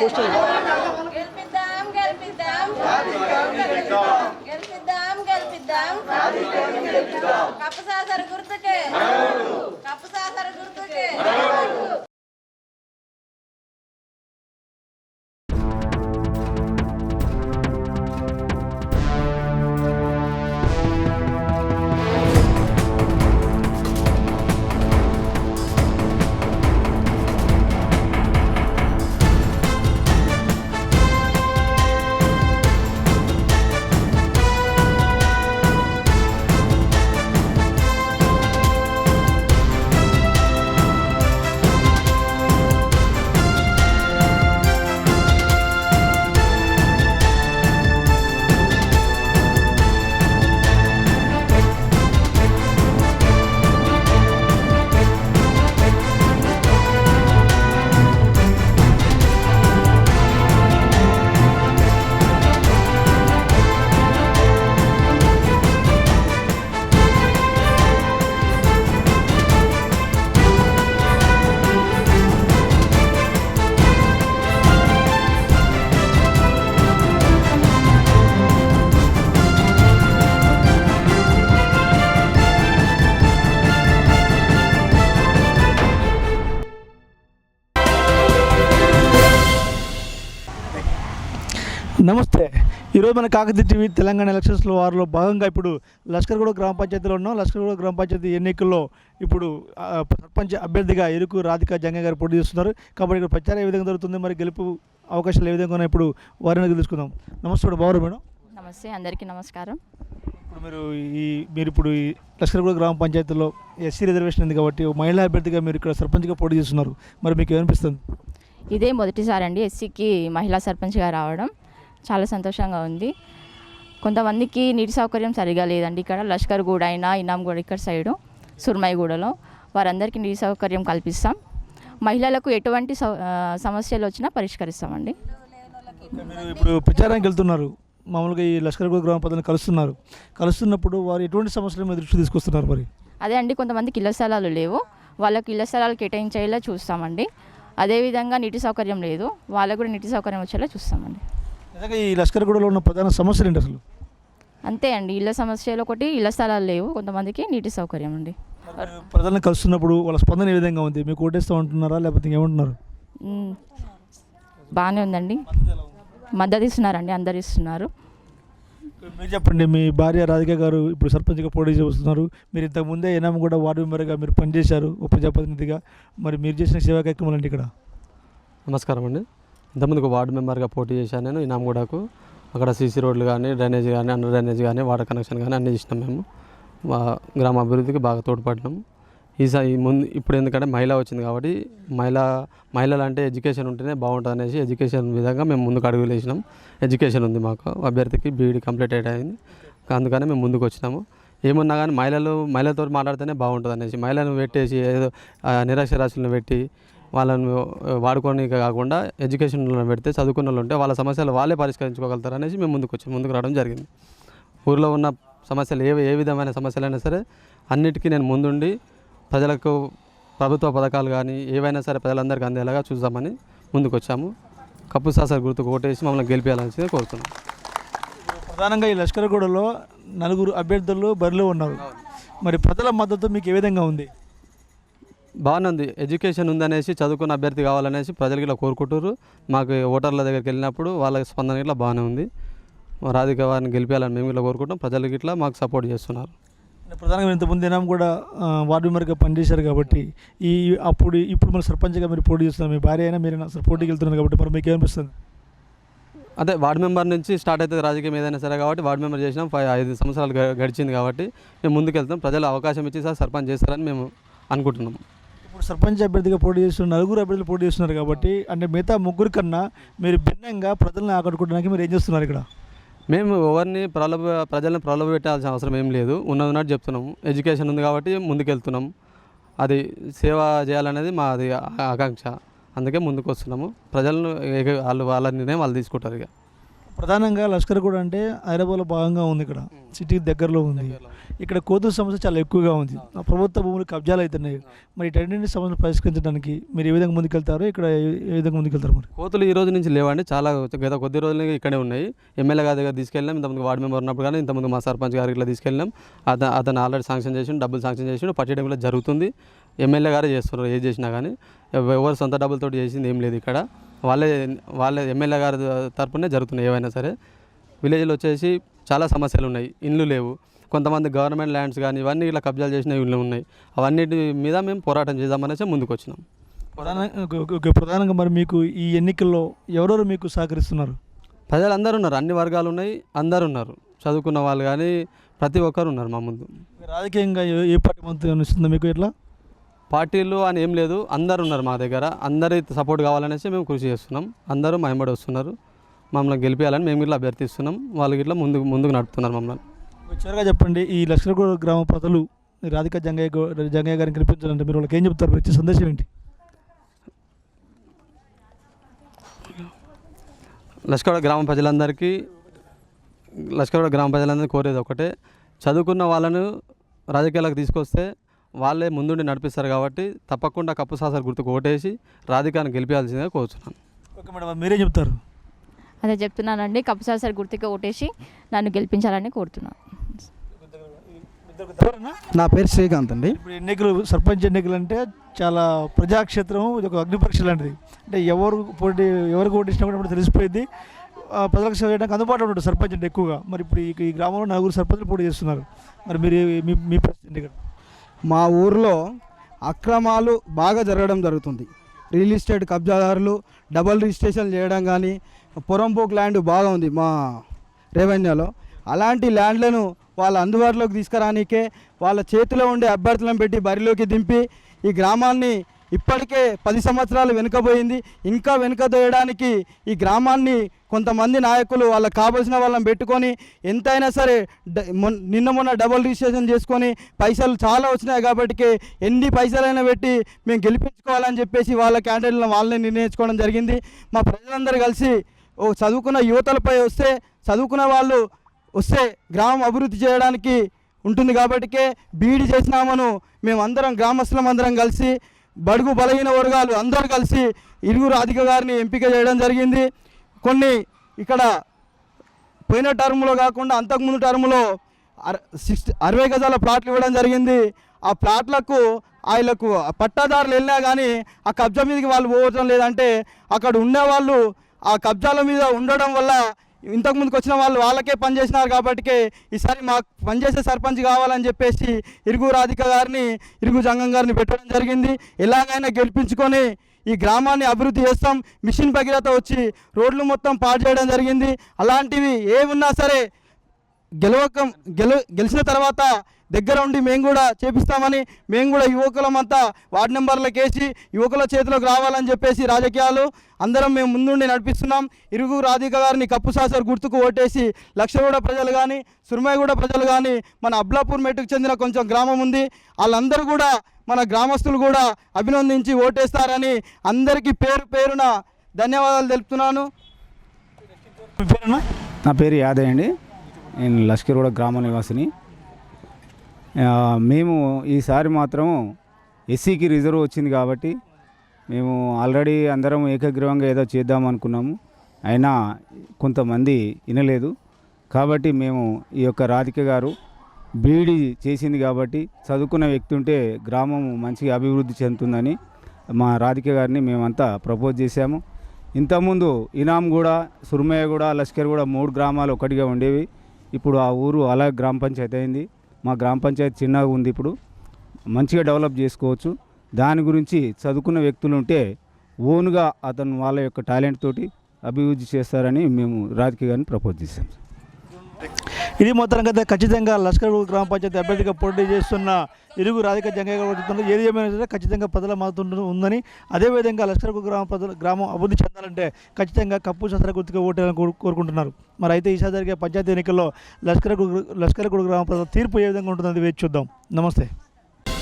Poster గెలిపిద్దాం గెలిపిద్దాం గెలిపిద్దాం గెలిపిద్దాం కప్పు సాసర గుర్తుకే కప్పు సాసర గుర్తుకే. నమస్తే. ఈరోజు మన కాకతీయ టీవీ తెలంగాణ ఎలక్షన్స్లో వారిలో భాగంగా ఇప్పుడు లష్కర్గూడ గ్రామ పంచాయతీలో ఉన్నాం. లష్కర్గూడ గ్రామ పంచాయతీ ఎన్నికల్లో ఇప్పుడు సర్పంచ్ అభ్యర్థిగా ఎరుకు రాధికా జంగ గారు పోటీ చేస్తున్నారు. కాబట్టి ఇక్కడ ప్రచారం ఏ విధంగా జరుగుతుంది, మరి గెలుపు అవకాశాలు ఏ విధంగా ఉన్నాయి, ఇప్పుడు వారిని తెలుసుకుందాం. నమస్తే బాబు మేడం. నమస్తే, అందరికీ నమస్కారం. ఇప్పుడు మీరు ఇప్పుడు ఈ లష్కర్గూడ గ్రామ పంచాయతీలో ఎస్సీ రిజర్వేషన్ ఉంది కాబట్టి మహిళా అభ్యర్థిగా మీరు ఇక్కడ సర్పంచ్గా పోటీ చేస్తున్నారు. మరి మీకు ఏమనిపిస్తుంది? ఇదే మొదటిసారి అండి ఎస్సీకి మహిళా సర్పంచ్గా రావడం. చాలా సంతోషంగా ఉంది. కొంతమందికి నీటి సౌకర్యం సరిగా లేదండి ఇక్కడ లష్కర్గూడ అయినా ఇనాంగూడ ఇక్కడ సైడు సుర్మైగూడలో వారందరికీ నీటి సౌకర్యం కల్పిస్తాం. మహిళలకు ఎటువంటి సమస్యలు వచ్చినా పరిష్కరిస్తామండి. మీరు ఇప్పుడు ప్రచారానికి వెళ్తున్నారు, మామూలుగా ఈ లష్కర్గూడ గ్రామ ప్రజలను కలుస్తున్నప్పుడు వారు ఎటువంటి సమస్యల మీద దృష్టి తీసుకొస్తున్నారు? మరి అదే అండి, కొంతమందికి ఇళ్ల స్థలాలు లేవు, వాళ్ళకి ఇళ్ల స్థలాలు కేటాయించేలా చూస్తామండి. అదేవిధంగా నీటి సౌకర్యం లేదు, వాళ్ళకు కూడా నీటి సౌకర్యం వచ్చేలా చూస్తామండి. నిజంగా ఈ లష్కర్గూడలో ఉన్న ప్రధాన సమస్యలు ఏంటి అసలు? అంతే అండి, ఇళ్ల సమస్యలు ఒకటి, ఇళ్ల స్థలాలు లేవు, కొంతమందికి నీటి సౌకర్యం అండి. ప్రజలను కలుస్తున్నప్పుడు వాళ్ళ స్పందన ఏ విధంగా ఉంది? మీకు ఓటేస్తూ ఉంటున్నారా లేకపోతే ఏమంటున్నారు? బాగానే ఉందండి, మద్దతు ఇస్తున్నారండి, అందరు ఇస్తున్నారు. మీరు చెప్పండి, మీ భార్య రాధిక గారు ఇప్పుడు సర్పంచ్గా పోటీ చేస్తున్నారు. మీరు ఇంతకుముందే ఏనామా కూడా వార్డు మెంబర్గా మీరు పనిచేశారు, ఒక ప్రజాప్రతినిధిగా. మరి మీరు చేసిన సేవా కార్యక్రమాలు అండి ఇక్కడ? నమస్కారం అండి. ఇంతకుముందుకు వార్డు మెంబర్గా పోటీ చేశాను నేను ఇనాంగూడకు. అక్కడ సీసీ రోడ్లు కానీ, డ్రైనేజ్ కానీ, అండర్ డ్రైనేజ్ కానీ, వాటర్ కనెక్షన్ కానీ అన్నీ ఇచ్చినాం. మేము మా గ్రామ అభివృద్ధికి బాగా తోడ్పడినాం. ఇప్పుడు ఎందుకంటే మహిళ వచ్చింది కాబట్టి మహిళలు అంటే ఎడ్యుకేషన్ ఉంటేనే బాగుంటుంది అనేసి ఎడ్యుకేషన్ విధంగా మేము ముందుకు అడుగులు వేసినాం. ఎడ్యుకేషన్ ఉంది మాకు, అభ్యర్థికి బీఈడీ కంప్లీట్ అయింది, అందుకని మేము ముందుకు వచ్చినాము. ఏమున్నా కానీ మహిళలతో మాట్లాడితేనే బాగుంటుంది అనేసి మహిళలను పెట్టేసి ఏదో నిరక్షరాస్యులను పెట్టి వాళ్ళను వాడుకొని కాకుండా ఎడ్యుకేషన్లో పెడితే చదువుకున్న వాళ్ళు ఉంటే వాళ్ళ సమస్యలు వాళ్ళే పరిష్కరించుకోగలుగుతారు అనేసి మేము ముందుకు రావడం జరిగింది. ఊరిలో ఉన్న సమస్యలు ఏ విధమైన సమస్యలైనా సరే అన్నిటికీ నేను ముందుండి ప్రజలకు ప్రభుత్వ పథకాలు కానీ ఏవైనా సరే ప్రజలందరికీ అందేలాగా చూద్దామని ముందుకు వచ్చాము. కప్పు సాసర్ గుర్తుకు ఓటేసి మమ్మల్ని గెలిపేయాలని కోరుతున్నాం. ప్రధానంగా ఈ లష్కర్గూడలో 4 అభ్యర్థులు బరిలో ఉన్నారు. మరి ప్రజల మద్దతు మీకు ఏ విధంగా ఉంది? బాగానే ఉంది. ఎడ్యుకేషన్ ఉందనేసి చదువుకున్న అభ్యర్థి కావాలనేసి ప్రజలకి ఇలా కోరుకుంటారు. మాకు ఓటర్ల దగ్గరికి వెళ్ళినప్పుడు వాళ్ళ స్పందన ఇట్లా బాగానే ఉంది. రాధిక వారిని గెలిపేయాలని మేము ఇట్లా కోరుకుంటాం. ప్రజలకి ఇట్లా మాకు సపోర్ట్ చేస్తున్నారు. ప్రధానంగా ఇంతకుముందు ఏనామా కూడా వార్డు మెంబర్గా పనిచేశారు కాబట్టి ఇప్పుడు మన సర్పంచ్గా మీరు పోటీ చేస్తున్నారు. మీ భార్య అయినా మీరు అసలు పోటీకి వెళ్తున్నారు కాబట్టి మరి మీకు ఏమనిపిస్తుంది? అదే వార్డు మెంబర్ నుంచి స్టార్ట్ అవుతుంది రాజకీయం ఏదైనా సరే కాబట్టి వార్డు మెంబర్ చేసినాం. 5 సంవత్సరాలు గడిచింది కాబట్టి మేము ముందుకు వెళ్తాం. ప్రజలు అవకాశం ఇచ్చి సార్ సర్పంచ్ చేస్తారని మేము అనుకుంటున్నాం. ఇప్పుడు సర్పంచ్ అభ్యర్థిగా పోటీ చేస్తున్న 4 అభ్యర్థులు పోటీ చేస్తున్నారు కాబట్టి అంటే మిగతా 3 కన్నా మీరు భిన్నంగా ప్రజలను ఆకట్టుకోవడానికి మీరు ఏం చేస్తున్నారు ఇక్కడ? మేము ఎవరిని ప్రజలను ప్రలోభ పెట్టాల్సిన అవసరం ఏం లేదు. ఉన్నట్టు చెప్తున్నాము. ఎడ్యుకేషన్ ఉంది కాబట్టి ముందుకెళ్తున్నాం. అది సేవ చేయాలనేది మాది ఆకాంక్ష, అందుకే ముందుకు వస్తున్నాము. ప్రజలను వాళ్ళ నిర్ణయం వాళ్ళు తీసుకుంటారు. ఇక ప్రధానంగా లష్కర్ కూడా అంటే హైదరాబాద్లో భాగంగా ఉంది, ఇక్కడ సిటీకి దగ్గరలో ఉంది. ఇక్కడ కోతుల సమస్య చాలా ఎక్కువగా ఉంది. ప్రభుత్వ భూములు కబ్జాలు అవుతున్నాయి. మరి ఇటన్నింటి సమస్యలు పరిష్కరించడానికి మీరు ఏ విధంగా ముందుకెళ్తారు, ఇక్కడ ఏ విధంగా ముందుకెళ్తారు? మరి కోతులు ఈ రోజు నుంచి లేవండి, చాలా గత కొద్ది రోజులకి ఇక్కడే ఉన్నాయి. ఎమ్మెల్యే గారి దగ్గర తీసుకెళ్ళినాం, ఇంతమంది వార్డు మెంబర్ ఉన్నప్పుడు కానీ ఇంతమంది మా సర్పంచ్ గారికి ఇట్లా తీసుకెళ్ళినాం. అతను ఆల్రెడీ శాంక్షన్ చేసి డబ్బులు శాంక్షన్ చేసి పట్టడం కూడా జరుగుతుంది. ఎమ్మెల్యే గారే చేస్తున్నారు ఏది చేసినా కానీ, ఎవరు సొంత డబ్బులతో చేసింది ఏం లేదు. ఇక్కడ వాళ్ళే ఎమ్మెల్యే గారి తరపునే జరుగుతున్నాయి ఏవైనా సరే. విలేజ్లో వచ్చేసి చాలా సమస్యలు ఉన్నాయి, ఇండ్లు లేవు. కొంతమంది గవర్నమెంట్ ల్యాండ్స్ కానీ ఇవన్నీ ఇలా కబ్జాలు చేసిన ఇళ్ళు ఉన్నాయి. అవన్నిటి మీద మేము పోరాటం చేద్దామనేసి ముందుకు వచ్చినాం. ప్రధానంగా మరి మీకు ఈ ఎన్నికల్లో ఎవరెవరు మీకు సహకరిస్తున్నారు? ప్రజలందరూ ఉన్నారు, అన్ని వర్గాలు ఉన్నాయి, అందరూ ఉన్నారు. చదువుకున్న వాళ్ళు కానీ ప్రతి ఒక్కరు ఉన్నారు మా ముందు. రాజకీయంగా ఏ పార్టీ మంత్రి అనిస్తుందో మీకు? ఇట్లా పార్టీలు అని ఏం లేదు, అందరు ఉన్నారు మా దగ్గర. అందరి సపోర్ట్ కావాలనేసి మేము కృషి చేస్తున్నాం. అందరూ మా వెంబడి వస్తున్నారు, మమ్మల్ని గెలిపించాలని మేము ఇట్లా అభ్యర్థిస్తున్నాం. వాళ్ళకి ఇట్లా ముందుకు నడుపుతున్నారు మమ్మల్ని. చివరిగా చెప్పండి, ఈ లష్కర్గూడ గ్రామ ప్రజలు రాధికా జంగయ్య గారిని గెలిపించాలంటే మీరు వాళ్ళకి ఏం చెప్తారు? మీరు ఇచ్చే సందేశం ఏంటి? లష్కర్గూడ గ్రామ ప్రజలందరికీ కోరేది ఒకటే, చదువుకున్న వాళ్ళను రాజకీయాలకు తీసుకొస్తే వాళ్ళే ముందుండి నడిపిస్తారు. కాబట్టి తప్పకుండా కప్పు సాసర్ గుర్తుకు ఓటేసి రాధికాను గెలిపించాల్సిందిగా కోరుతున్నాను. ఓకే మేడం, మీరేం చెప్తారు? అదే చెప్తున్నానండి, కప్పుసారి గుర్తుగా ఓటేసి నన్ను గెలిపించాలని కోరుతున్నాను. నా పేరు శ్రీకాంత్ అండి. ఇప్పుడు ఎన్నికలు, సర్పంచ్ ఎన్నికలు అంటే చాలా ప్రజాక్షేత్రం, ఇది ఒక అగ్నిపరీక్ష లాంటిది. అంటే ఎవరికి ఓటేసినా కూడా తెలిసిపోయింది. ప్రజలకు సేవ చేయడానికి అందుబాటులో ఉంటుంది సర్పంచ్ అంటే ఎక్కువగా. మరి ఇప్పుడు ఈ గ్రామంలో 4 సర్పంచులు పోటీ చేస్తున్నారు. మరి మీరు మీ పరిస్థితి ఇక్కడ? మా ఊరిలో అక్రమాలు బాగా జరగడం జరుగుతుంది. రియల్ ఎస్టేట్ కబ్జాదారులు డబల్ రిజిస్ట్రేషన్ చేయడం కానీ, పొరంపోక్ ల్యాండ్ బాగా ఉంది మా రెవెన్యూలో. అలాంటి ల్యాండ్లను వాళ్ళ అందుబాటులోకి తీసుకురానికే వాళ్ళ చేతిలో ఉండే అభ్యర్థులను పెట్టి బరిలోకి దింపి ఈ గ్రామాన్ని ఇప్పటికే 10 సంవత్సరాలు వెనుకబోయింది. ఇంకా వెనుకదోయడానికి ఈ గ్రామాన్ని కొంతమంది నాయకులు వాళ్ళకి కావాల్సిన వాళ్ళని పెట్టుకొని ఎంతైనా సరే మొన్న డబుల్ రిజిస్ట్రేషన్ చేసుకొని పైసలు చాలా వచ్చినాయి కాబట్టి ఎన్ని పైసలైనా పెట్టి మేము గెలిపించుకోవాలని చెప్పేసి వాళ్ళ క్యాండిడేట్లను వాళ్ళని నిర్ణయించుకోవడం జరిగింది. మా ప్రజలందరూ కలిసి చదువుకున్న యువతలపై చదువుకున్న వాళ్ళు వస్తే గ్రామం అభివృద్ధి చేయడానికి ఉంటుంది కాబట్టికే బీఈడీ చేసినామను మేమందరం గ్రామస్తులం అందరం కలిసి బడుగు బలహీన వర్గాలు అందరూ కలిసి ఇరుగు రాధిక గారిని ఎంపిక చేయడం జరిగింది. కొన్ని ఇక్కడ పోయిన టర్మ్లో కాకుండా అంతకుముందు టర్మ్లో 60 గజాల ప్లాట్లు ఇవ్వడం జరిగింది. ఆ ప్లాట్లకు ఆయనకు పట్టాదారులు వెళ్ళినా కానీ ఆ కబ్జా మీదకి వాళ్ళు పోవటం లేదంటే అక్కడ ఉండేవాళ్ళు ఆ కబ్జాల మీద ఉండడం వల్ల ఇంతకుముందుకు వచ్చిన వాళ్ళు వాళ్ళకే పనిచేసినారు కాబట్టి ఈసారి మాకు పనిచేసే సర్పంచ్ కావాలని చెప్పేసి ఇరుగు రాధిక గారిని, ఇరుగు జంగం గారిని పెట్టడం జరిగింది. ఎలాగైనా గెలిపించుకొని ఈ గ్రామాన్ని అభివృద్ధి చేస్తాం. మిషన్ భగీరథ వచ్చి రోడ్లు మొత్తం పాడు చేయడం జరిగింది. అలాంటివి ఏమున్నా సరే గెలిచిన తర్వాత దగ్గర ఉండి మేము కూడా చేపిస్తామని, మేము కూడా యువకులమంతా వార్డు నెంబర్లకు వేసి యువకుల చేతిలోకి రావాలని చెప్పేసి రాజకీయాలు అందరం మేము ముందుండి నడిపిస్తున్నాం. ఇరుగు రాధిక గారిని కప్పు సాసర్ గుర్తుకు ఓటేసి లక్షగూడ ప్రజలు కానీ, సుర్మాయిగూడ ప్రజలు కానీ, మన అబ్లాపూర్ మెట్టుకు చెందిన కొంచెం గ్రామం ఉంది, వాళ్ళందరూ కూడా మన గ్రామస్తులు కూడా అభినందించి ఓటేస్తారని అందరికీ పేరున ధన్యవాదాలు తెలుపుతున్నాను. నా పేరు యాదయ్య అండి. నేను లష్కర్గూడ గ్రామ నివాసిని. మేము ఈసారి మాత్రం ఎస్సీకి రిజర్వ్ వచ్చింది కాబట్టి మేము ఆల్రెడీ అందరం ఏకగ్రీవంగా ఏదో చేద్దాం అనుకున్నాము. అయినా కొంతమంది వినలేదు కాబట్టి మేము ఈ యొక్క రాధిక గారు బీఈడీ చేసింది కాబట్టి చదువుకున్న వ్యక్తి ఉంటే గ్రామం మంచిగా అభివృద్ధి చెందుతుందని మా రాధిక గారిని మేమంతా ప్రపోజ్ చేశాము. ఇంతకుముందు ఇనాంగూడ, సుర్మయ్యగూడ, లష్కర్గూడ 3 గ్రామాలు ఒకటిగా ఉండేవి. ఇప్పుడు ఆ ఊరు అలా గ్రామ పంచాయతీ అయింది. మా గ్రామ పంచాయతీ చిన్నగా ఉంది, ఇప్పుడు మంచిగా డెవలప్ చేసుకోవచ్చు. దాని గురించి చదువుకున్న వ్యక్తులు ఉంటే ఓన్గా అతను వాళ్ళ యొక్క టాలెంట్ తోటి అభివృద్ధి చేస్తారని మేము రాధిక గారిని ప్రపోజ్ చేశాం. ఇది మొత్తానికి ఖచ్చితంగా లష్కర్గూడ గ్రామ పంచాయతీ అభ్యర్థిగా పోటీ చేస్తున్న ఇరుగు రాధిక జంగయ్య గారు చెప్తున్నారు. ఏది ఏమైనా సరే ఖచ్చితంగా ప్రజల మద్దతు ఉందని, అదేవిధంగా లష్కర్గూడ గ్రామం అభివృద్ధి చెందాలంటే ఖచ్చితంగా కప్పు శాస్త్ర గుర్తుగా ఓటేయాలని కోరుకుంటున్నారు. మరి అయితే ఈసారి జరిగే పంచాయతీ ఎన్నికల్లో లష్కర్గూడ గ్రామ ప్రజల తీర్పు ఏ విధంగా ఉంటుందని వేచి చూద్దాం. నమస్తే.